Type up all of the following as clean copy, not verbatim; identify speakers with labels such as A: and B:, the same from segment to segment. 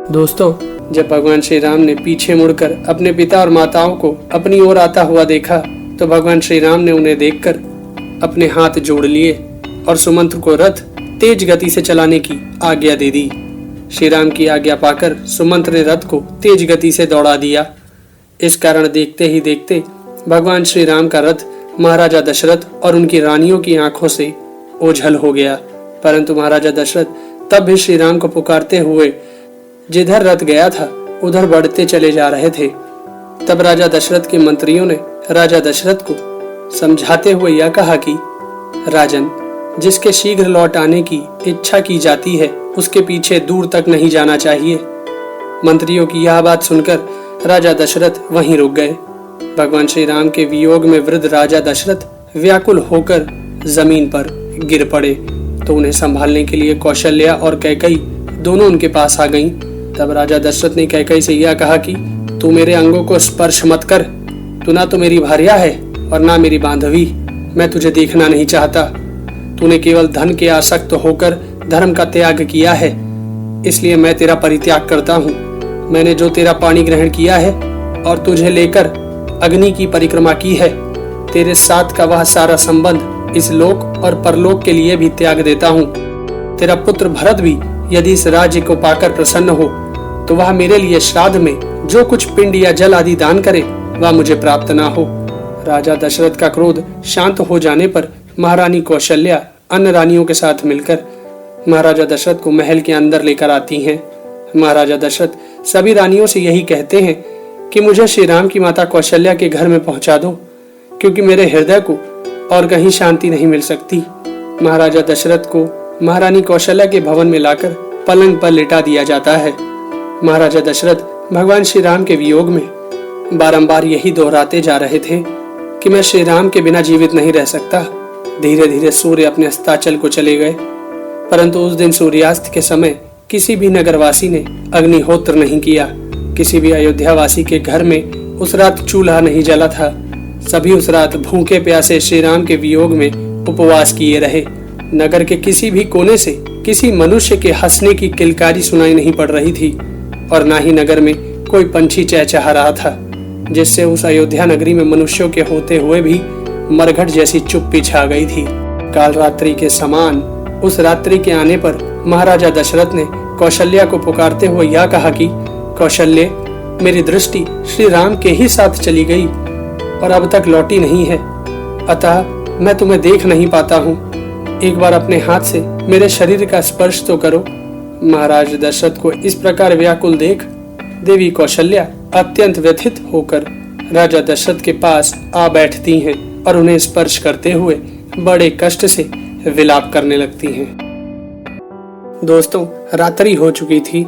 A: दोस्तों, जब भगवान श्री राम ने पीछे मुड़कर अपने पिता और माताओं को अपनी ओर आता हुआ देखा तो भगवान श्री राम ने उन्हें देखकर अपने हाथ जोड़ लिए और सुमंत्र को रथ तेज गति से चलाने की आज्ञा दे दी। श्री राम की आज्ञा पाकर सुमंत्र ने रथ को तेज गति से दौड़ा दिया। इस कारण देखते ही देखते भगवान श्री राम का रथ महाराजा दशरथ और उनकी रानियों की आंखों से ओझल हो गया। परंतु महाराजा दशरथ तब भी श्री राम को पुकारते हुए जिधर रथ गया था उधर बढ़ते चले जा रहे थे। तब राजा दशरथ के मंत्रियों ने राजा दशरथ को समझाते हुए यह कहा कि राजन, जिसके शीघ्र लौट आने की इच्छा की जाती है उसके पीछे दूर तक नहीं जाना चाहिए। मंत्रियों की यह बात सुनकर राजा दशरथ वहीं रुक गए। भगवान श्री राम के वियोग में वृद्ध राजा दशरथ व्याकुल होकर जमीन पर गिर पड़े तो उन्हें संभालने के लिए कौशल्या और कैकई दोनों उनके पास आ गईं। तब राजा दशरथ ने कैकई से यह कहा कि तू मेरे अंगों को स्पर्श मत कर, तू ना तो मेरी भार्या है और ना मेरी बांधवी। मैं तुझे देखना नहीं चाहता। तूने केवल धन के आसक्त होकर धर्म का त्याग किया है, इसलिए मैं तेरा परित्याग करता हूँ। मैंने जो तेरा पानी ग्रहण किया है और तुझे लेकर अग्नि की परिक्रमा की है, तेरे साथ का वह सारा संबंध इस लोक और परलोक के लिए भी त्याग देता हूँ। तेरा पुत्र भरत भी यदि इस राज्य को पाकर प्रसन्न हो तो वह मेरे लिए श्राद्ध में जो कुछ पिंड या जल आदि दान करे वह मुझे प्राप्त ना हो। राजा दशरथ का क्रोध शांत हो जाने पर महारानी कौशल्या अन्य रानियों के साथ मिलकर महाराजा दशरथ को महल के अंदर लेकर आती हैं। महाराजा दशरथ सभी रानियों से यही कहते हैं कि मुझे श्री राम की माता कौशल्या के घर में पहुंचा दो, क्योंकि मेरे हृदय को और कहीं शांति नहीं मिल सकती। महाराजा दशरथ को महारानी कौशल्या के भवन में लाकर पलंग पर लिटा दिया जाता है। महाराजा दशरथ भगवान श्री राम के वियोग में बारंबार यही दोहराते जा रहे थे कि मैं श्री राम के बिना जीवित नहीं रह सकता। धीरे धीरे सूर्य अपने अस्ताचल को चले गए, परंतु उस दिन सूर्यास्त के समय किसी भी नगरवासी ने अग्निहोत्र नहीं किया। किसी भी अयोध्यावासी के घर में उस रात चूल्हा नहीं जला था। सभी उस रात भूखे प्यासे श्री राम के वियोग में उपवास किए रहे। नगर के किसी भी कोने से किसी मनुष्य के हंसने की किलकारी सुनाई नहीं पड़ रही थी और ना ही नगर में कोई पंछी चहचहा रहा था, जिससे उस अयोध्या नगरी में मनुष्यों के होते हुए भी मरघट जैसी चुप्पी छा गई थी। काल रात्रि के समान उस रात्रि के आने पर महाराजा दशरथ ने कौशल्या को पुकारते हुए यह कहा कि कौशल्य, मेरी दृष्टि श्री राम के ही साथ चली गई और अब तक लौटी नहीं है, अतः मैं तुम्हें देख नहीं पाता हूँ। एक बार अपने हाथ से मेरे शरीर का स्पर्श तो करो। महाराज दशरथ को इस प्रकार व्याकुल देख देवी कौशल्या अत्यंत व्यथित होकर राजा दशरथ के पास आ बैठती हैं और उन्हें स्पर्श करते हुए बड़े कष्ट से विलाप करने लगती हैं। दोस्तों, रात्रि हो चुकी थी।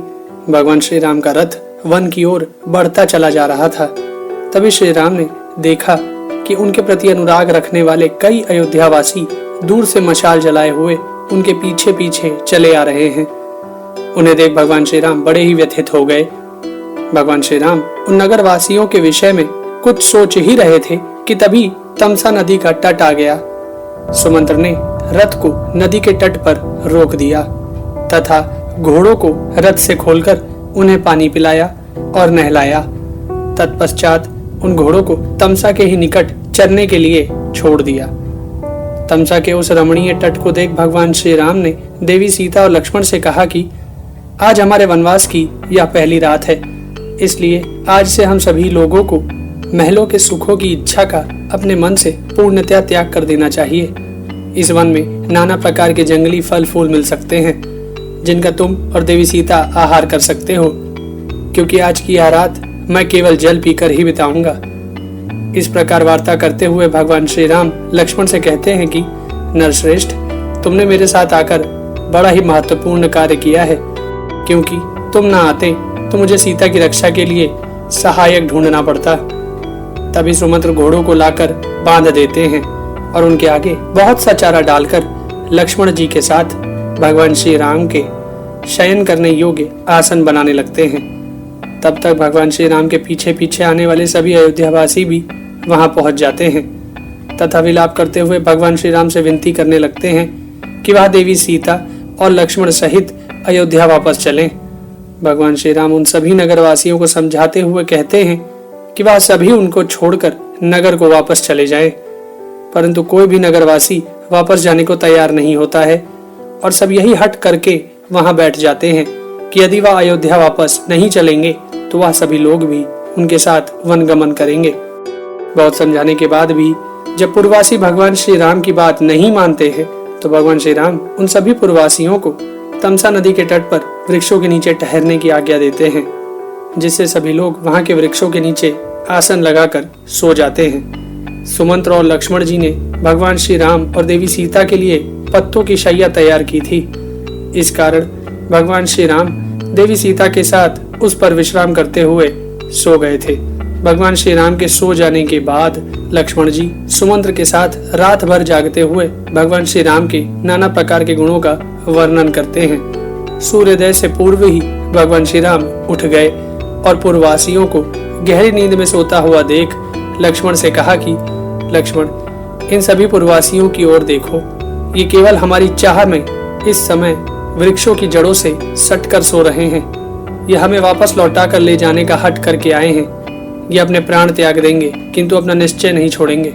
A: भगवान श्री राम का रथ वन की ओर बढ़ता चला जा रहा था। तभी श्री राम ने देखा कि उनके प्रति अनुराग रखने वाले कई अयोध्यावासी दूर से मशाल जलाए हुए उनके पीछे पीछे चले आ रहे हैं। उन्हें देख भगवान श्री राम बड़े ही व्यथित हो गए। भगवान श्री राम उन नगरवासियों के विषय में कुछ सोच ही रहे थे कि तभी तमसा नदी का तट आ गया। सुमंत्र ने रथ को नदी के तट पर रोक दिया तथा घोड़ों को रथ से खोलकर उन्हें पानी पिलाया और नहलाया। तत्पश्चात उन घोड़ों को तमसा के ही निकट चरने के लिए छोड़ दिया। तमसा के उस रमणीय तट को देख भगवान श्री राम ने देवी सीता और लक्ष्मण से कहा कि आज हमारे वनवास की यह पहली रात है, इसलिए आज से हम सभी लोगों को महलों के सुखों की इच्छा का अपने मन से पूर्णतया त्याग कर देना चाहिए। इस वन में नाना प्रकार के जंगली फल फूल मिल सकते हैं, जिनका तुम और देवी सीता आहार कर सकते हो, क्योंकि आज की यह रात मैं केवल जल पीकर ही बिताऊंगा। इस प्रकार वार्ता करते हुए भगवान श्री राम लक्ष्मण से कहते हैं कि नरश्रेष्ठ, तुमने मेरे साथ आकर बड़ा ही महत्वपूर्ण कार्य किया है, क्योंकि तुम ना आते तो मुझे सीता की रक्षा के लिए सहायक ढूंढना पड़ता। तभी सुमंत्र घोड़ों को लाकर बांध देते हैं और उनके आगे बहुत सा चारा डालकर लक्ष्मण जी के साथ भगवान श्री राम के शयन करने योग्य आसन बनाने लगते हैं। तब तक भगवान श्री राम के पीछे पीछे आने वाले सभी अयोध्यावासी भी वहां पहुंच जाते हैं तथा विलाप करते हुए भगवान श्री राम से विनती करने लगते हैं कि वह देवी सीता और लक्ष्मण सहित अयोध्या वापस चलें। भगवान श्री राम उन सभी नगरवासियों को समझाते हुए कहते हैं कि वह सभी उनको छोड़कर नगर को वापस चले जाएं, परंतु कोई भी नगरवासी वापस जाने को तैयार नहीं होता है और सब यही हट करके वहां बैठ जाते हैं कि यदि वह अयोध्या वापस नहीं चलेंगे तो वह सभी लोग भी उनके साथ वनगमन करेंगे। बहुत समझाने के बाद भी जब पूर्ववासी भगवान श्री राम की बात नहीं मानते हैं तो भगवान श्री राम उन सभी पूर्ववासियों को तमसा नदी के तट पर वृक्षों के नीचे ठहरने की आज्ञा देते हैं, जिससे सभी लोग वहां के वृक्षों के नीचे आसन लगाकर सो जाते हैं। सुमंत्र और लक्ष्मण जी ने भगवान श्री राम और देवी सीता के लिए पत्तों की शैया तैयार की थी। इस कारण भगवान श्री राम देवी सीता के साथ उस पर विश्राम करते हुए सो गए थे। भगवान श्री राम के सो जाने के बाद लक्ष्मण जी सुमंत्र के साथ रात भर जागते हुए भगवान श्री राम के नाना प्रकार के गुणों का वर्णन करते हैं। सूर्योदय से पूर्व ही भगवान श्री राम उठ गए और पूर्ववासियों को गहरी नींद में सोता हुआ देख लक्ष्मण से कहा कि लक्ष्मण, इन सभी पूर्ववासियों की ओर देखो, ये केवल हमारी चाह में इस समय वृक्षों की जड़ों से सटकर सो रहे हैं। ये हमें वापस लौटा कर ले जाने का हट करके आए हैं। ये अपने प्राण त्याग देंगे किंतु अपना निश्चय नहीं छोड़ेंगे।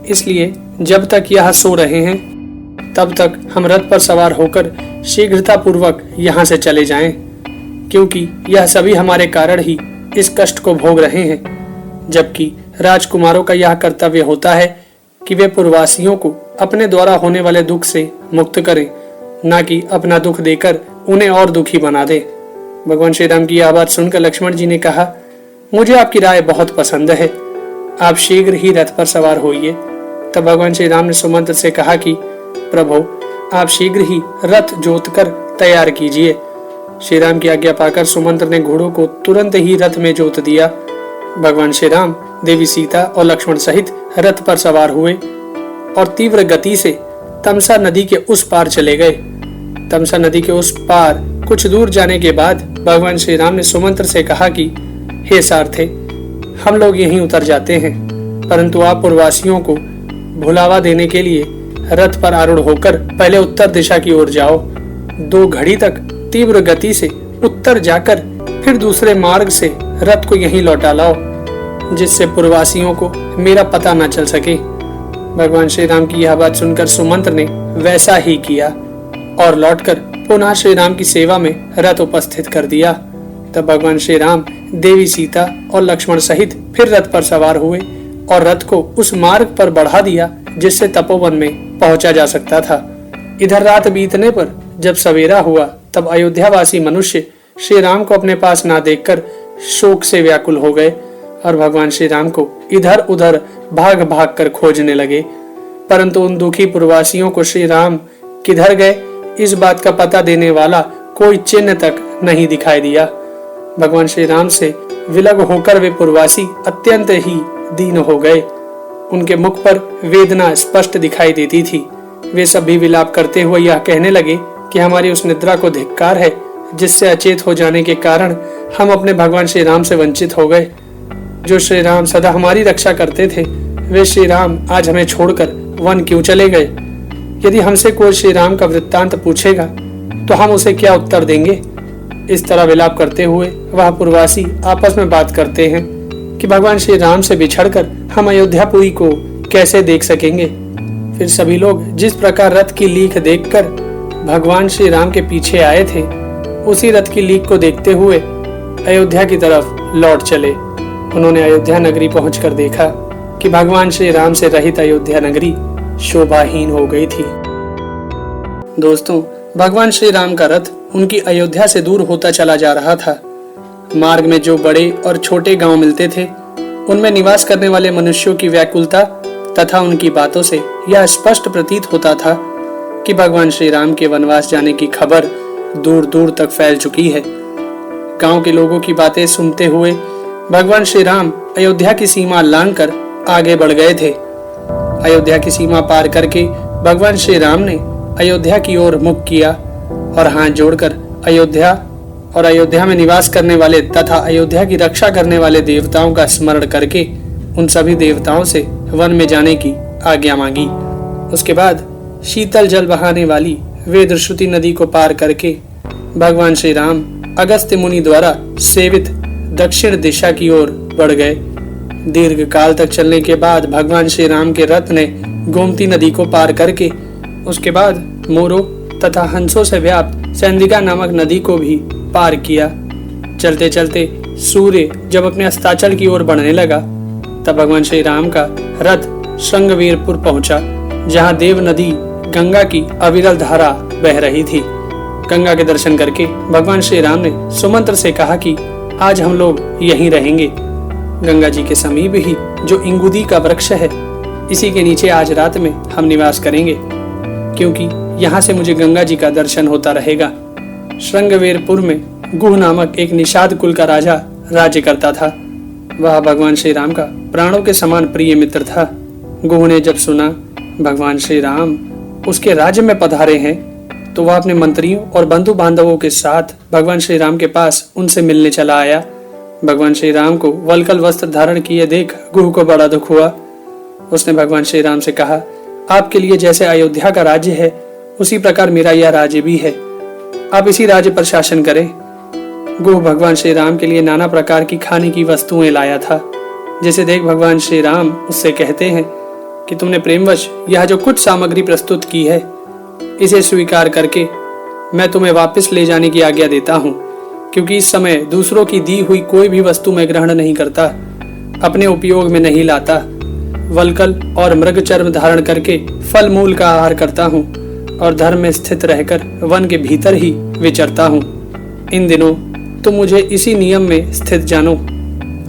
A: इसलिए जब तक यह सो रहे हैं तब तक हम रथ पर सवार होकर शीघ्रता पूर्वक यहाँ से चले जाएं, क्योंकि यह सभी हमारे कारण ही इस कष्ट को भोग रहे हैं, जबकि राजकुमारों का यह कर्तव्य होता है कि वे पूर्ववासियों को अपने द्वारा होने वाले दुख से मुक्त करें, न कि अपना दुख देकर उन्हें और दुखी बना दे। भगवान श्री राम की यह बात सुनकर लक्ष्मण जी ने कहा, मुझे आपकी राय बहुत पसंद है, आप शीघ्र ही रथ पर सवार होइए। तब भगवान श्री राम ने सुमंत्र से कहा कि प्रभु, आप शीघ्र ही रथ जोतकर तैयार कीजिए। श्री राम की आज्ञा पाकर सुमंत्र ने घोड़ों को तुरंत ही रथ में जोत दिया। भगवान श्री राम देवी सीता और लक्ष्मण सहित रथ पर सवार हुए और तीव्र गति से तमसा नदी के उस पार चले गए। तमसा नदी के उस पार कुछ दूर जाने के बाद भगवान श्री राम ने सुमंत्र से कहा कि हे सारथे, हम लोग यहीं उतर जाते हैं, परंतु आप पूर्ववासियों को भुलावा देने के लिए रथ पर आरूढ़ होकर पहले उत्तर दिशा की ओर जाओ। 2 घड़ी तक तीव्र गति से उत्तर जाकर फिर दूसरे मार्ग से रथ को यहीं लौटा लाओ, जिससे पूर्ववासियों को मेरा पता न चल सके। भगवान श्री राम की यह बात सुनकर सुमंत्र ने वैसा ही किया और लौटकर पुनः श्री राम की सेवा में रथ उपस्थित कर दिया। तब भगवान श्री राम देवी सीता और लक्ष्मण सहित फिर रथ पर सवार हुए और रथ को उस मार्ग पर बढ़ा दिया जिससे तपोवन में पहुंचा जा सकता था। इधर रात बीतने पर जब सवेरा हुआ तब अयोध्यावासी मनुष्य श्री राम को अपने पास ना देखकर शोक से व्याकुल हो गए और भगवान श्री राम को इधर उधर भाग भाग कर खोजने लगे, परंतु उन दुखी पूर्ववासियों को श्री राम किधर गए इस बात का पता देने वाला कोई चिन्ह तक नहीं दिखाई दिया। भगवान श्री राम से विलग होकर वे पूर्ववासी अत्यंत ही दीन हो गए। उनके मुख पर वेदना स्पष्ट दिखाई देती थी। वे सभी विलाप करते हुए यह कहने लगे कि हमारी उस निद्रा को धिक्कार है जिससे अचेत हो जाने के कारण हम अपने भगवान श्री राम से वंचित हो गए। जो श्री राम सदा हमारी रक्षा करते थे, वे श्री राम आज हमें छोड़कर वन क्यों चले गए? यदि हमसे कोई श्री राम का वृत्तांत पूछेगा तो हम उसे क्या उत्तर देंगे? इस तरह विलाप करते हुए वह पूर्ववासी आपस में बात करते हैं कि भगवान श्री राम से बिछड़कर हम अयोध्यापुरी को कैसे देख सकेंगे। फिर सभी लोग जिस प्रकार रथ की लीक देखकर भगवान श्री राम के पीछे आए थे, उसी रथ की लीक को देखते हुए अयोध्या की तरफ लौट चले। उन्होंने अयोध्या नगरी पहुंचकर देखा कि भगवान श्री राम से रहित अयोध्या नगरी शोभाहीन हो गई थी। दोस्तों, भगवान श्री राम का रथ उनकी अयोध्या से दूर होता चला जा रहा था। मार्ग में जो बड़े और छोटे गांव मिलते थे, उनमें निवास करने वाले मनुष्यों की व्याकुलता तथा उनकी बातों से यह स्पष्ट प्रतीत होता था कि भगवान श्री राम के वनवास जाने की खबर दूर दूर तक फैल चुकी है। गांव के लोगों की बातें सुनते हुए भगवान श्री राम अयोध्या की सीमा लांघकर आगे बढ़ गए थे। अयोध्या की सीमा पार करके भगवान श्री राम ने अयोध्या की ओर मुख किया और हाथ जोड़कर अयोध्या में निवास करने वाले तथा अयोध्या की रक्षा करने वाले देवताओं का स्मरण करके उन सभी देवताओं से वन में जाने की आज्ञा मांगी। उसके बाद शीतल जल बहाने वाली वेदश्रुति नदी को पार करके भगवान श्री राम अगस्त्य मुनि द्वारा सेवित दक्षिण दिशा की ओर बढ़ गए। दीर्घ काल तक चलने के बाद भगवान श्री राम के रथ ने गोमती नदी को पार करके उसके बाद मोरों तथा हंसों से व्याप्त सैंदिका नामक नदी को भी पार किया। चलते चलते सूर्य जब अपने अस्ताचल की ओर बढ़ने लगा तब भगवान श्री राम का रथ श्रृंगवीरपुर पहुंचा, जहां देव नदी गंगा की अविरल धारा बह रही थी। गंगा के दर्शन करके भगवान श्री राम ने सुमंत्र से कहा कि आज हम लोग यहीं रहेंगे। गंगा जी के समीप ही जो इंगुदी का वृक्ष है, इसी के नीचे आज रात में हम निवास करेंगे, क्योंकि यहाँ से मुझे गंगा जी का दर्शन होता रहेगा। श्रृंगवेरपुर में गुह नामक एक निषाद कुल का राजा राज्य करता था। वह भगवान श्री राम का प्राणों के समान प्रिय मित्र था। गुह ने जब सुना भगवान श्री राम उसके राज्य में पधारे हैं, तो वह अपने मंत्रियों और बंधु बांधवों के साथ भगवान श्री राम के पास उनसे मिलने चला आया। भगवान श्री राम को वल्कल वस्त्र धारण किए देख गुह को बड़ा दुख हुआ। उसने भगवान श्री राम से कहा, आपके लिए जैसे अयोध्या का राज्य है, उसी प्रकार मेरा यह राज्य भी है। आप इसी राज्य पर शासन करें। गुह भगवान श्री राम के लिए नाना प्रकार की खाने की वस्तुएं लाया था, जिसे देख भगवान श्री राम उससे कहते हैं कि तुमने प्रेमवश यह जो कुछ सामग्री प्रस्तुत की है, इसे स्वीकार करके मैं तुम्हें वापस ले जाने की आज्ञा देता हूँ, क्योंकि इस समय दूसरों की दी हुई कोई भी वस्तु मैं ग्रहण नहीं करता, अपने उपयोग में नहीं लाता। वल्कल और मृग चर्म धारण करके फल मूल का आहार करता हूँ और धर्म में स्थित रहकर वन के भीतर ही विचरता हूँ। इन दिनों तुम मुझे इसी नियम में स्थित जानो।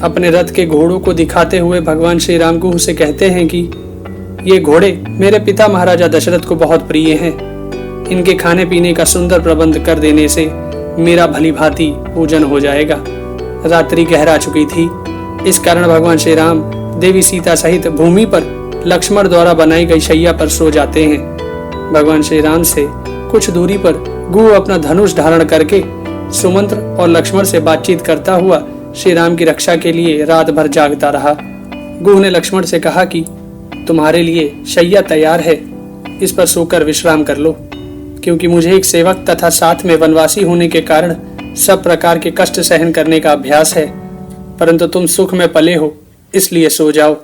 A: अपने रथ के घोड़ों को दिखाते हुए भगवान श्री राम गुह से कहते हैं कि ये घोड़े मेरे पिता महाराजा दशरथ को बहुत प्रिय हैं। इनके खाने पीने का सुंदर प्रबंध कर देने से मेरा भली भांति पूजन हो जाएगा। रात्रि गहरा चुकी थी, इस कारण भगवान श्री राम देवी सीता सहित भूमि पर लक्ष्मण द्वारा बनाई गई शैया पर सो जाते हैं। भगवान श्री राम से कुछ दूरी पर गुह अपना धनुष धारण करके सुमंत्र और लक्ष्मण से बातचीत करता हुआ श्री राम की रक्षा के लिए रात भर जागता रहा। गुह ने लक्ष्मण से कहा कि तुम्हारे लिए शैया तैयार है, इस पर सोकर विश्राम कर लो, क्योंकि मुझे एक सेवक तथा साथ में वनवासी होने के कारण सब प्रकार के कष्ट सहन करने का अभ्यास है, परंतु तुम सुख में पले हो, इसलिए सो जाओ।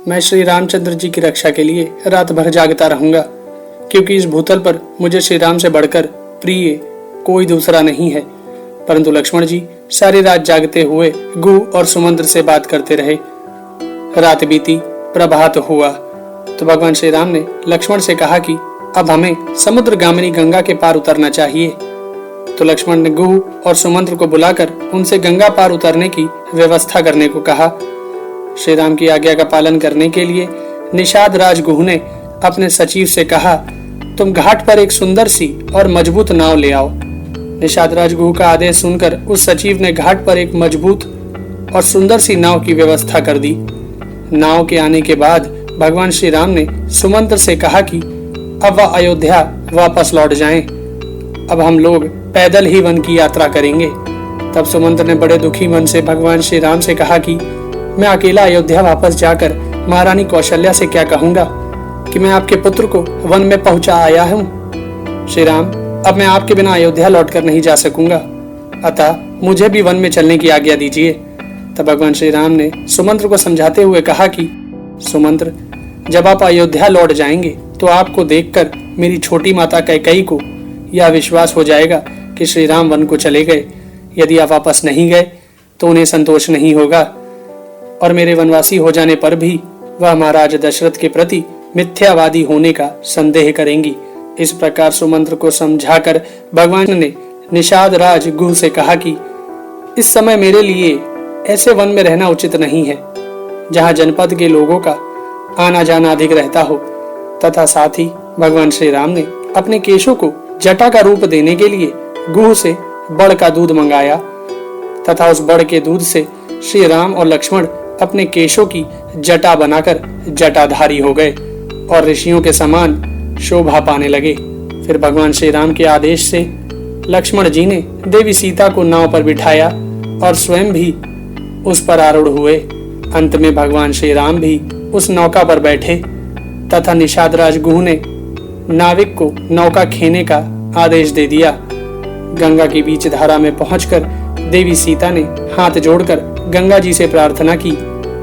A: मैं श्री रामचंद्र जी की रक्षा के लिए रात भर जागता रहूंगा, क्योंकि इस भूतल पर मुझे श्री राम से बढ़कर प्रिय कोई दूसरा नहीं है। परंतु लक्ष्मण जी सारी रात जागते हुए गुह और सुमंत्र से बात करते रहे। रात बीती, प्रभात हुआ तो भगवान श्री राम ने लक्ष्मण से कहा कि अब हमें समुद्र गामिनी गंगा के पार उतरना चाहिए। तो लक्ष्मण ने गुह और सुमंत्र को बुलाकर उनसे गंगा पार उतरने की व्यवस्था करने को कहा। श्री राम की आज्ञा का पालन करने के लिए निषाद राज गुह ने अपने सचिव से कहा, तुम घाट पर एक सुंदर सी और मजबूत नाव ले आओ। निषाद राज गुह का आदेश सुनकर उस सचिव ने घाट पर एक मजबूत और सुंदर सी नाव की व्यवस्था कर दी। नाव के आने के बाद भगवान श्री राम ने सुमंत्र से कहा कि अब वह अयोध्या वापस लौट जाएं। अब हम लोग पैदल ही वन की यात्रा करेंगे। तब सुमंत्र ने बड़े दुखी मन से भगवान श्री राम से कहा कि मैं अकेला अयोध्या वापस जाकर महारानी कौशल्या से क्या कहूंगा कि मैं आपके पुत्र को वन में पहुंचा आया हूँ। श्री राम, अब मैं आपके बिना अयोध्या लौटकर नहीं जा सकूंगा, अतः मुझे भी वन में चलने की आज्ञा दीजिए। तब भगवान श्री राम ने सुमंत्र को समझाते हुए कहा कि सुमंत्र, जब आप अयोध्या लौट जाएंगे तो आपको देखकर मेरी छोटी माता कैकेयी को यह विश्वास हो जाएगा कि श्री राम वन को चले गए। यदि आप वापस नहीं गए तो उन्हें संतोष नहीं होगा और मेरे वनवासी हो जाने पर भी वह महाराज दशरथ के प्रति मिथ्यावादी होने का संदेह करेंगी। इस प्रकार सुमंत्र को समझाकर भगवान ने निषाद राज गुह से कहा कि इस समय मेरे लिए ऐसे वन में रहना उचित नहीं है जहाँ जनपद के लोगों का आना जाना अधिक रहता हो। तथा साथ ही भगवान श्री राम ने अपने केशों को जटा का रूप देने के लिए गुह से बड़ का दूध मंगाया तथा उस बड़ के दूध से श्री राम और लक्ष्मण अपने केशों की जटा बनाकर जटाधारी हो गए और ऋषियों के समान शोभा पाने लगे। फिर भगवान श्री राम के आदेश से लक्ष्मण जी ने देवी सीता को नाव पर बिठाया और स्वयं भी उस पर आरूढ़ हुए। अंत में भगवान श्री राम भी उस नौका पर बैठे तथा निषाद राज गुह ने नाविक को नौका खेने का आदेश दे दिया। गंगा की बीच धारा में पहुंचकर देवी सीता ने हाथ जोड़कर गंगा जी से प्रार्थना की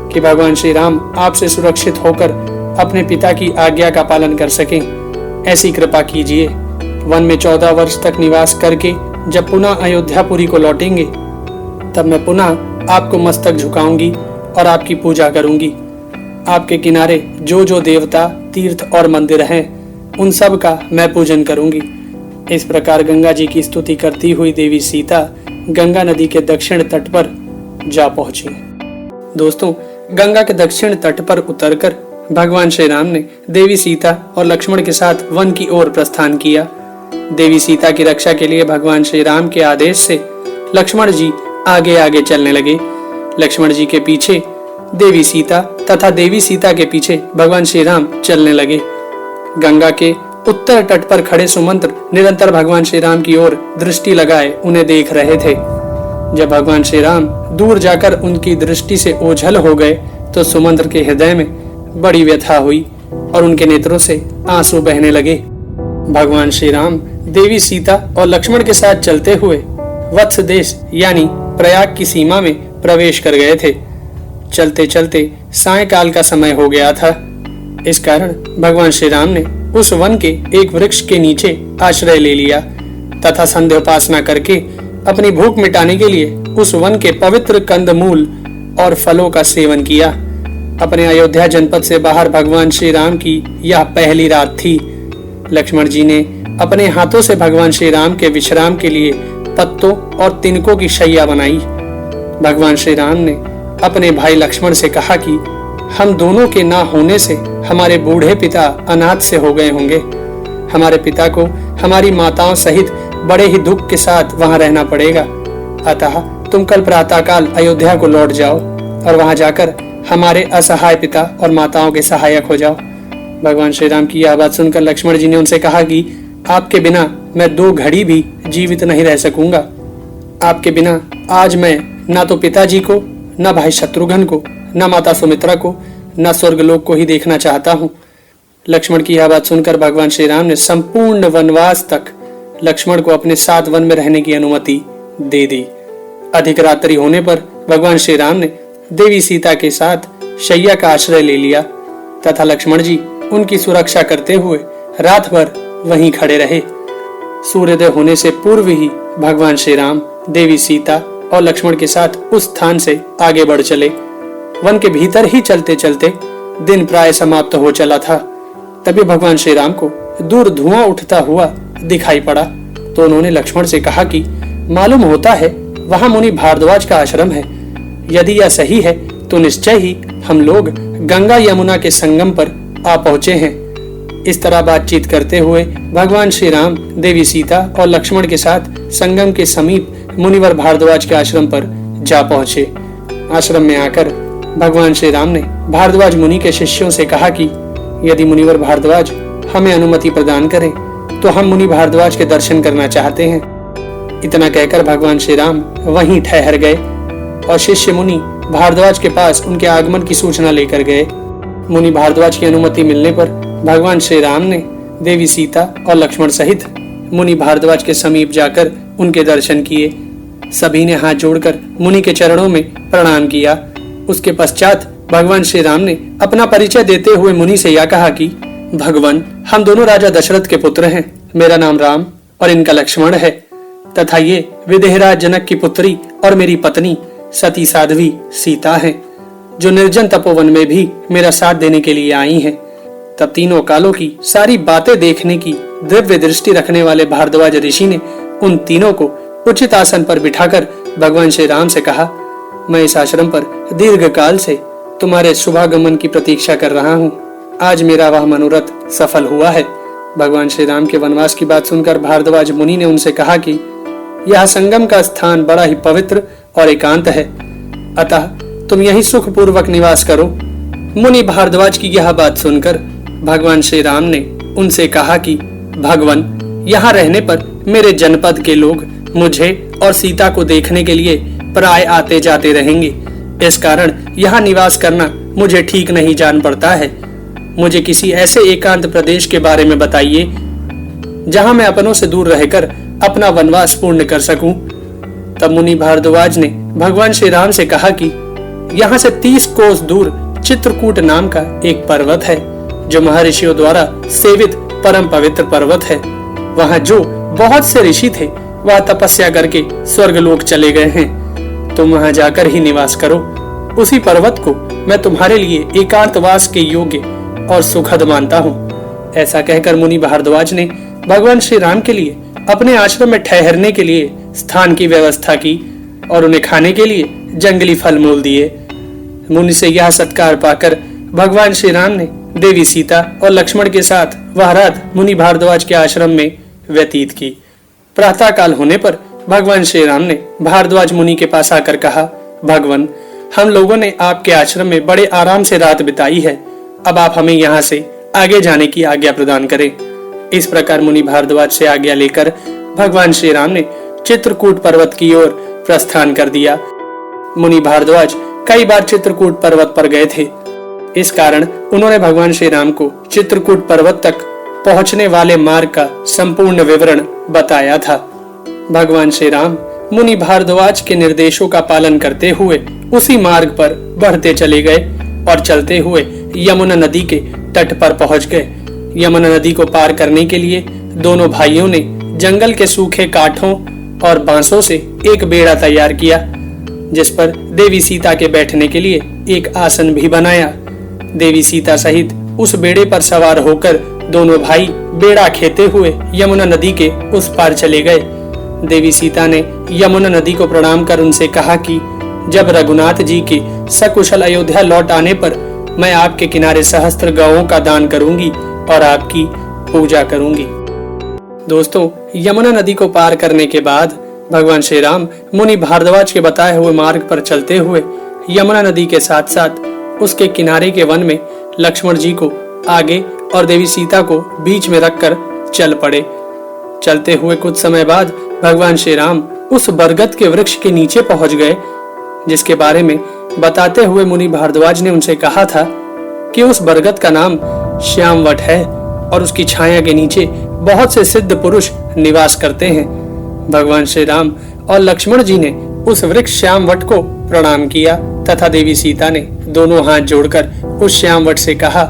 A: कि भगवान श्री राम आपसे सुरक्षित होकर अपने पिता की आज्ञा का पालन कर सकें, ऐसी कृपा कीजिए। वन में 14 वर्ष तक निवास करके जब पुनः अयोध्यापुरी को लौटेंगे तब मैं पुनः आपको मस्तक झुकाऊंगी और आपकी पूजा करूंगी। आपके किनारे जो जो देवता, तीर्थ और मंदिर हैं उन सब का मैं पूजन करूंगी। इस प्रकार गंगा जी की स्तुति करती हुई देवी सीता गंगा नदी के दक्षिण तट पर जा पहुंची। दोस्तों, गंगा के दक्षिण तट पर उतरकर भगवान श्री राम ने देवी सीता और लक्ष्मण के साथ वन की ओर प्रस्थान किया। देवी सीता की रक्षा के लिए भगवान श्री राम के आदेश से लक्ष्मण जी आगे आगे चलने लगे। लक्ष्मण जी के पीछे देवी सीता तथा देवी सीता के पीछे भगवान श्री राम चलने लगे। गंगा के उत्तर तट पर खड़े सुमंत्र निरंतर भगवान श्री राम की ओर दृष्टि लगाए उन्हें देख रहे थे। जब भगवान श्री राम दूर जाकर उनकी दृष्टि से ओझल हो गए तो सुमंत्र के हृदय में बड़ी व्यथा हुई और उनके नेत्रों से आंसू बहने लगे। भगवान श्री राम देवी सीता और लक्ष्मण के साथ चलते हुए वत्स देश यानी प्रयाग की सीमा में प्रवेश कर गए थे। चलते चलते सायंकाल का समय हो गया था। इस कारण भगवान श्री राम ने उस वन के एक वृक्ष के नीचे आश्रय ले लिया तथा संध्योपासना करके अपनी भूख मिटाने के लिए उस वन के पवित्र कंदमूल और फलों का सेवन किया। अपने अयोध्या जनपद से बाहर भगवान श्री राम की यह पहली रात थी। लक्ष्मण जी ने अपने हाथों से भगवान श्री राम के विश्राम के लिए पत्तों और तिनकों की शैया बनाई। भगवान श्री राम ने अपने भाई लक्ष्मण से कहा कि हम दोनों के ना होने से हमारे बूढ़े पिता अनाथ से हो गए होंगे। हमारे पिता को हमारी माताओं सहित बड़े ही दुख के साथ वहां रहना पड़ेगा। अतः तुम कल प्रातःकाल अयोध्या को लौट जाओ और वहां जाकर हमारे असहाय पिता और माताओं के सहायक हो जाओ। भगवान श्री राम की यह बात सुनकर लक्ष्मण जी ने उनसे कहा कि आपके बिना मैं 2 घड़ी भी जीवित नहीं रह सकूंगा। आपके बिना आज मैं ना तो पिताजी को, न भाई शत्रुघ्न को, न माता सुमित्रा को, न स्वर्गलोक को ही देखना चाहता हूँ। लक्ष्मण की यह बात सुनकर भगवान श्री राम ने संपूर्ण वनवास तक लक्ष्मण को अपने साथ वन में रहने की अनुमति दे दी। अधिक रात्रि होने पर भगवान श्री राम ने देवी सीता के साथ शैया का आश्रय ले लिया तथा लक्ष्मण जी उनकी सुरक्षा करते हुए रात भर वहीं खड़े रहे। सूर्योदय होने से पूर्व ही भगवान श्री राम देवी सीता और लक्ष्मण के साथ उस स्थान से आगे बढ़ चले। वन के भीतर ही चलते चलते दिन प्राय समाप्त हो चला था। तभी भगवान श्री राम को दूर धुआं उठता हुआ दिखाई पड़ा तो उन्होंने लक्ष्मण से कहा कि मालूम होता है वहां मुनि भारद्वाज का आश्रम है। यदि यह सही है तो निश्चय ही हम लोग गंगा यमुना के संगम पर आ पहुंचे हैं। इस तरह बातचीत करते हुए भगवान श्री राम देवी सीता और लक्ष्मण के साथ संगम के समीप मुनिवर भारद्वाज के आश्रम पर जा पहुंचे। आश्रम में आकर भगवान श्री राम ने भारद्वाज मुनि के शिष्यों से कहा कि यदि मुनिवर भारद्वाज हमें अनुमति प्रदान करें तो हम मुनि भारद्वाज के दर्शन करना चाहते हैं। इतना कहकर भगवान श्री राम वहीं ठहर गए और शिष्य मुनि भारद्वाज के पास उनके आगमन की सूचना लेकर गए। मुनि भारद्वाज की अनुमति मिलने पर भगवान श्री राम ने देवी सीता और लक्ष्मण सहित मुनि भारद्वाज के समीप जाकर उनके दर्शन किए। सभी ने हाथ जोड़कर मुनि के चरणों में प्रणाम किया। उसके पश्चात भगवान श्री राम ने अपना परिचय देते हुए मुनि से यह कहा कि भगवान, हम दोनों राजा दशरथ के पुत्र हैं। मेरा नाम राम और इनका लक्ष्मण है तथा ये विदेहराज जनक की पुत्री और मेरी पत्नी सती साध्वी सीता हैं, जो निर्जन तपोवन में भी मेरा साथ देने के लिए आई हैं। तब तीनों कालों की सारी बातें देखने की दिव्य दृष्टि रखने वाले भारद्वाज ऋषि ने उन तीनों को उचित आसन पर बिठाकर भगवान श्री राम से कहा, मैं इस आश्रम पर दीर्घ काल से तुम्हारे शुभागमन की प्रतीक्षा कर रहा हूँ। आज मेरा वह मनोरथ सफल हुआ है। भगवान श्री राम के वनवास की बात सुनकर भारद्वाज मुनि ने उनसे कहा कि यह संगम का स्थान बड़ा ही पवित्र और एकांत है, अतः तुम यहीं सुख पूर्वक निवास करो। मुनि भारद्वाज की यह बात सुनकर भगवान श्री राम ने उनसे कहा कि भगवान, यहाँ रहने पर मेरे जनपद के लोग मुझे और सीता को देखने के लिए प्राय आते जाते रहेंगे। इस कारण यहाँ निवास करना मुझे ठीक नहीं जान पड़ता है। मुझे किसी ऐसे एकांत प्रदेश के बारे में बताइए जहाँ मैं अपनों से दूर रहकर अपना वनवास पूर्ण कर सकूं। तब मुनि भारद्वाज ने भगवान श्री राम से कहा कि यहाँ से 30 कोस दूर चित्रकूट नाम का एक पर्वत है, जो महर्षियों द्वारा सेवित परम पवित्र पर्वत है। वहाँ जो बहुत से ऋषि थे वह तपस्या करके स्वर्गलोक चले गए हैं। तुम वहाँ जाकर ही निवास करो। उसी पर्वत को मैं तुम्हारे लिए एकांतवास के योग्य और सुखद मानता हूँ। ऐसा कहकर मुनि भारद्वाज ने भगवान श्री राम के लिए अपने आश्रम में ठहरने के लिए स्थान की व्यवस्था की और उन्हें खाने के लिए जंगली फल मूल दिए। मुनि से यह सत्कार पाकर भगवान श्री राम ने देवी सीता और लक्ष्मण के साथ वह रात मुनि भारद्वाज के आश्रम में व्यतीत की। प्रातः काल होने पर भगवान श्री राम ने भारद्वाज मुनि के पास आकर कहा, भगवान, हम लोगों ने आपके आश्रम में बड़े आराम से रात बिताई है। अब आप हमें यहाँ से आगे जाने की आज्ञा प्रदान करें। इस प्रकार मुनि भारद्वाज से आज्ञा लेकर भगवान श्री राम ने चित्रकूट पर्वत की ओर प्रस्थान कर दिया। मुनि भारद्वाज कई बार चित्रकूट पर्वत पर गए थे। इस कारण उन्होंने भगवान श्री राम को चित्रकूट पर्वत तक पहुंचने वाले मार्ग का संपूर्ण विवरण बताया था। भगवान श्री राम मुनि भारद्वाज के निर्देशों का पालन करते हुए उसी मार्ग पर बढ़ते चले गए और चलते हुए यमुना नदी के तट पर पहुंच गए। यमुना नदी को पार करने के लिए दोनों भाइयों ने जंगल के सूखे काठों और बांसों से एक बेड़ा तैयार किया, जिस पर देवी सीता के बैठने के लिए एक आसन भी बनाया। देवी सीता सहित उस बेड़े पर सवार होकर दोनों भाई बेड़ा खेते हुए यमुना नदी के उस पार चले गए। देवी सीता ने यमुना नदी को प्रणाम कर उनसे कहा कि जब रघुनाथ जी के सकुशल अयोध्या लौट आने पर मैं आपके किनारे सहस्त्र गौओं का दान करूंगी और आपकी पूजा करूंगी। दोस्तों, यमुना नदी को पार करने के बाद भगवान श्री राम मुनि भारद्वाज के बताए हुए मार्ग पर चलते हुए यमुना नदी के साथ साथ उसके किनारे के वन में लक्ष्मण जी को आगे और देवी सीता को बीच में रखकर चल पड़े। चलते हुए कुछ समय बाद भगवान श्री राम उस बरगद के वृक्ष के नीचे पहुंच गए, जिसके बारे में बताते हुए मुनि भारद्वाज ने उनसे कहा था कि उस बरगद का नाम श्यामवट है और उसकी छाया के नीचे बहुत से सिद्ध पुरुष निवास करते हैं। भगवान श्री राम और लक्ष्मण जी ने उस वृक्ष श्यामवट को प्रणाम किया तथा देवी सीता ने दोनों हाथ जोड़कर उस श्यामवट से कहा,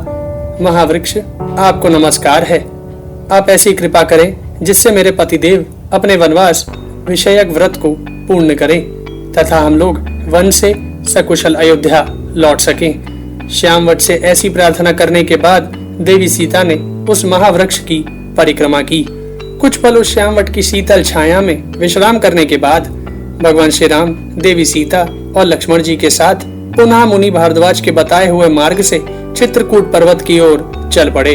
A: महावृक्ष, आपको नमस्कार है। आप ऐसी कृपा करें जिससे मेरे पतिदेव अपने वनवास विषयक व्रत को पूर्ण करें तथा हम लोग वन से सकुशल अयोध्या लौट सकें। श्यामवट से ऐसी प्रार्थना करने के बाद देवी सीता ने उस महावृक्ष की परिक्रमा की। कुछ पल उस श्यामवट की शीतल छाया में विश्राम करने के बाद भगवान श्री राम देवी सीता और लक्ष्मण जी के साथ पुनः मुनि भारद्वाज के बताए हुए मार्ग से चित्रकूट पर्वत की ओर चल पड़े।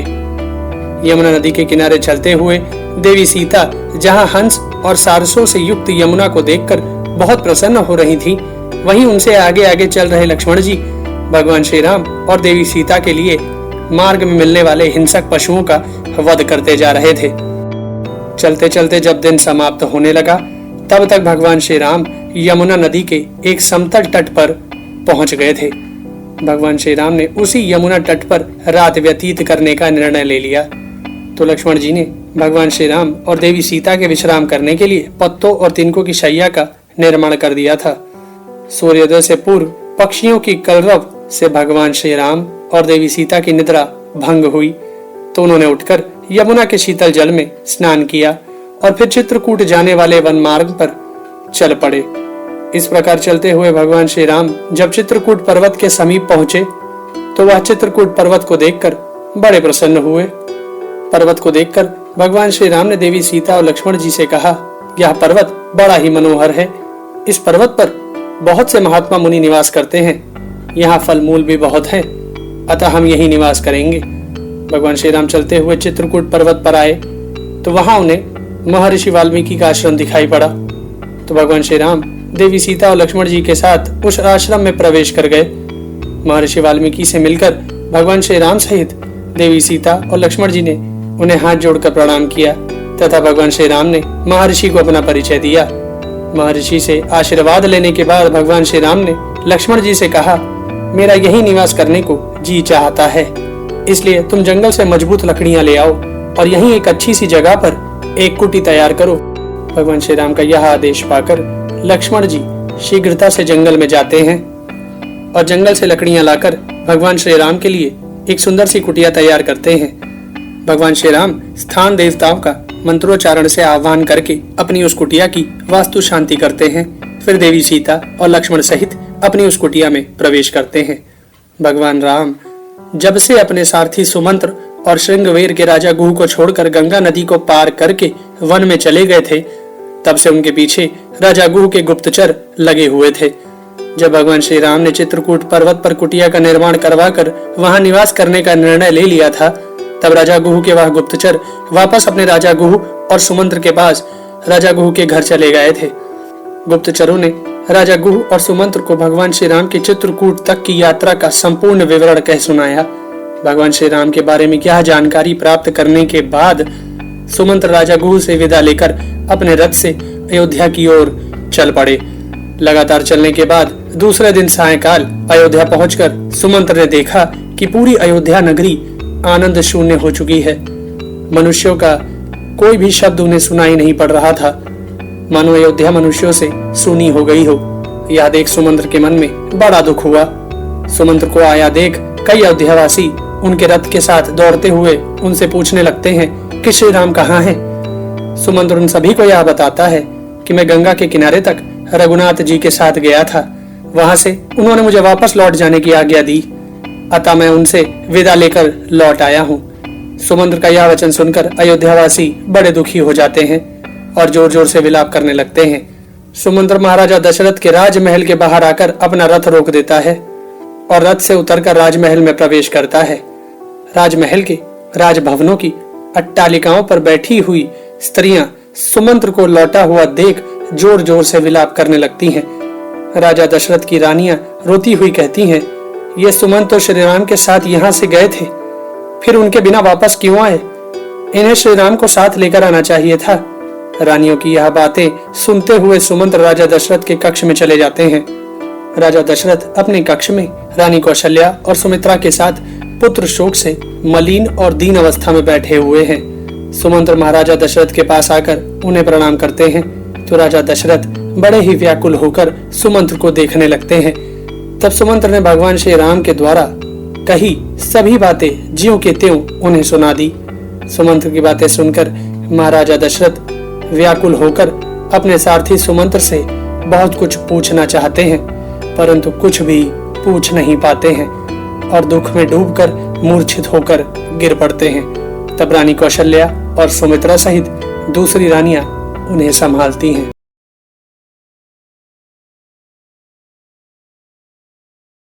A: यमुना नदी के किनारे चलते हुए देवी सीता जहां हंस और सारसों से युक्त यमुना को देखकर बहुत प्रसन्न हो रही थी, वहीं उनसे आगे आगे चल रहे लक्ष्मण जी भगवान श्री राम और देवी सीता के लिए मार्ग में मिलने वाले हिंसक पशुओं का वध करते जा रहे थे। चलते चलते जब दिन समाप्त होने लगा, तब तक भगवान श्री राम यमुना नदी के एक समतल तट पर पहुंच गए थे। भगवान श्री राम ने उसी यमुना तट पर रात व्यतीत करने का निर्णय ले लिया। तो लक्ष्मण जी ने भगवान श्री राम और देवी सीता के विश्राम करने के लिए पत्तों और तिनकों की शैया का निर्माण कर दिया था। सूर्योदय से पूर्व पक्षियों की कलरव से भगवान श्री राम और देवी सीता की निद्रा भंग हुई, तो उन्होंने उठकर यमुना के शीतल जल में स्नान किया और फिर चित्रकूट जाने वाले वन मार्ग पर चल पड़े। इस प्रकार चलते हुए भगवान श्री राम जब चित्रकूट पर्वत के समीप पहुंचे, तो वह चित्रकूट पर्वत को देखकर बड़े प्रसन्न हुए। पर्वत को देखकर भगवान श्री राम ने देवी सीता और लक्ष्मण जी से कहा, यह पर्वत बड़ा ही मनोहर है। इस पर्वत पर बहुत से महात्मा मुनि निवास करते हैं। यहाँ फल मूल भी बहुत हैं, अतः हम यही निवास करेंगे। भगवान श्री राम चलते हुए चित्रकूट पर्वत पर आए, तो वहां उन्हें महर्षि वाल्मीकि का आश्रम दिखाई पड़ा। तो भगवान श्री राम देवी सीता और लक्ष्मण जी के साथ उस आश्रम में प्रवेश कर गए। महर्षि वाल्मीकि से मिलकर भगवान श्री राम सहित देवी सीता और लक्ष्मण जी ने उन्हें हाथ जोड़कर प्रणाम किया तथा भगवान श्री राम ने महर्षि को अपना परिचय दिया। महर्षि से आशीर्वाद लेने के बाद भगवान श्री राम ने लक्ष्मण जी से कहा, मेरा यही निवास करने को जी चाहता है, इसलिए तुम जंगल से मजबूत लकड़ियां ले आओ और यहीं एक अच्छी सी जगह पर एक कुटी तैयार करो। भगवान श्री राम का यह आदेश पाकर लक्ष्मण जी शीघ्रता से जंगल में जाते हैं और जंगल से लकड़ियां लाकर भगवान श्री राम के लिए एक सुंदर सी कुटिया तैयार करते हैं। भगवान श्री राम स्थान देवताओं का मंत्रोच्चारण से आह्वान करके अपनी उस कुटिया की वास्तु शांति करते हैं। फिर देवी सीता और लक्ष्मण सहित अपनी उस कुटिया में प्रवेश करते हैं। भगवान राम जब से अपने सारथी सुमंत्र और श्रृंगवेर के राजा गुह को छोड़कर गंगा नदी को पार करके वन में चले गए थे, तब से उनके पीछे राजा गुह के गुप्तचर लगे हुए थे। जब भगवान श्री राम ने चित्रकूट पर्वत पर कुटिया का निर्माण करवाकर वहां निवास करने का निर्णय ले लिया था, तब राजा गुह के वह गुप्तचर वापस अपने राजा गुह और सुमंत्र के पास राजा गुह के घर चले गए थे। गुप्तचरों ने राजा गुह और सुमंत्र को भगवान श्री राम की चित्रकूट तक की यात्रा का संपूर्ण विवरण कह सुनाया। भगवान श्री राम के बारे में यह जानकारी प्राप्त करने के बाद सुमंत्र राजा गुह से विदा लेकर अपने रथ से अयोध्या की ओर चल पड़े। लगातार चलने के बाद दूसरे दिन सायंकाल अयोध्या पहुंचकर सुमंत्र ने देखा कि पूरी अयोध्या नगरी आनंद शून्य हो चुकी है। मनुष्यों का कोई भी शब्द उन्हें सुनाई नहीं पड़ रहा था, मानो अयोध्या मनुष्यों से सूनी हो गई हो। यह देख सुमंत्र के मन में बड़ा दुख हुआ। सुमंत्र को आया देख कई अयोध्यावासी उनके रथ के साथ दौड़ते हुए उनसे पूछने लगते हैं कि श्री राम कहाँ हैं। सुमंत्र उन सभी को यह बताता है कि मैं गंगा के किनारे तक रघुनाथ जी के साथ गया था, वहां से उन्होंने मुझे वापस लौट जाने की आज्ञा दी, अतः मैं उनसे विदा लेकर लौट आया हूँ। सुमंत्र का यह वचन सुनकर अयोध्यावासी बड़े दुखी हो जाते हैं और जोर जोर से विलाप करने लगते हैं। सुमंत्र महाराजा दशरथ के राजमहल के बाहर आकर अपना रथ रोक देता है और रथ से उतरकर राजमहल में प्रवेश करता है। राजमहल के राजभवनों की अट्टालिकाओं पर बैठी हुई स्त्रियां सुमंत्र को लौटा हुआ देख जोर जोर से विलाप करने लगती हैं। राजा दशरथ की रानियां रोती हुई कहती हैं, ये सुमंत्र तो श्री राम के साथ यहाँ से गए थे, फिर उनके बिना वापस क्यों आए? इन्हें श्री राम को साथ लेकर आना चाहिए था। रानियों की यह बातें सुनते हुए सुमंत्र राजा दशरथ के कक्ष में चले जाते हैं। राजा दशरथ अपने कक्ष में रानी कौशल्या और सुमित्रा के साथ पुत्र शोक से मलिन और दीन अवस्था में बैठे हुए हैं। सुमंत्र महाराजा दशरथ के पास आकर उन्हें प्रणाम करते हैं तो राजा दशरथ बड़े ही व्याकुल होकर सुमंत्र को देखने लगते हैं। तब सुमंत्र ने भगवान श्री राम के द्वारा कही सभी बातें ज्यों के त्यों उन्हें सुना दी। सुमंत्र की बातें सुनकर महाराजा दशरथ व्याकुल होकर अपने सारथी सुमंत्र से बहुत कुछ पूछना चाहते हैं, परंतु कुछ भी पूछ नहीं पाते हैं और दुख में डूबकर मूर्छित होकर गिर पड़ते हैं। तब रानी कौशल्या और सुमित्रा सहित दूसरी रानियां उन्हें संभालती हैं।